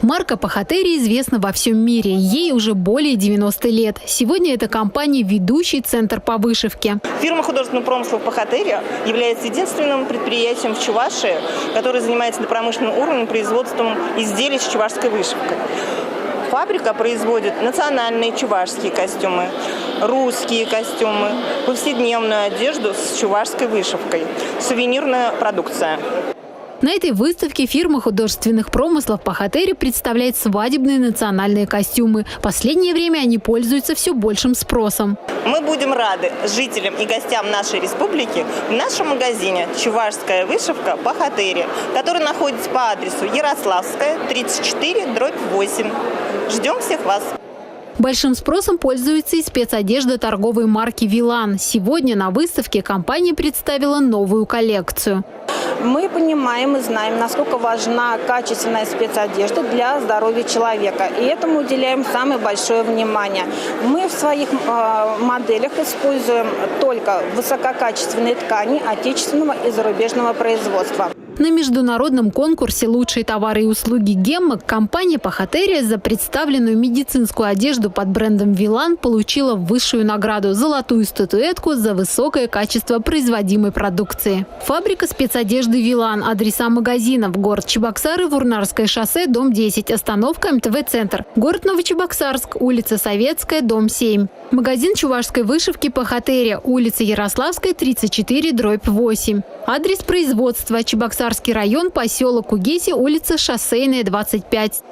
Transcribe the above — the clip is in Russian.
Марка Пахатери известна во всем мире. Ей уже более 90 лет. Сегодня эта компания – ведущий центр по вышивке. Фирма художественного промысла Пахатери является единственным предприятием в Чувашии, которое занимается на промышленном уровне производством изделий с чувашской вышивкой. Фабрика производит национальные чувашские костюмы, русские костюмы, повседневную одежду с чувашской вышивкой, сувенирная продукция. На этой выставке фирма художественных промыслов Пахатери представляет свадебные национальные костюмы. В последнее время они пользуются все большим спросом. Мы будем рады жителям и гостям нашей республики в нашем магазине «Чувашская вышивка Пахатери», который находится по адресу Ярославская, 34/8. Ждем всех вас! Большим спросом пользуется и спецодежда торговой марки «Вилан». Сегодня на выставке компания представила новую коллекцию. Мы понимаем и знаем, насколько важна качественная спецодежда для здоровья человека. И этому уделяем самое большое внимание. Мы в своих моделях используем только высококачественные ткани отечественного и зарубежного производства. На международном конкурсе «Лучшие товары и услуги Гемма» компания Пахатери за представленную медицинскую одежду под брендом «Вилан» получила высшую награду – золотую статуэтку за высокое качество производимой продукции. Фабрика спецодежды «Вилан». Адреса магазинов: город Чебоксары, Вурнарское шоссе, дом 10, остановка МТВ-центр. Город Новочебоксарск, улица Советская, дом 7. Магазин чувашской вышивки Пахатери, улица Ярославская, 34/8. Адрес производства: Чебоксарский район, поселок Угеси, улица Шоссейная, 25.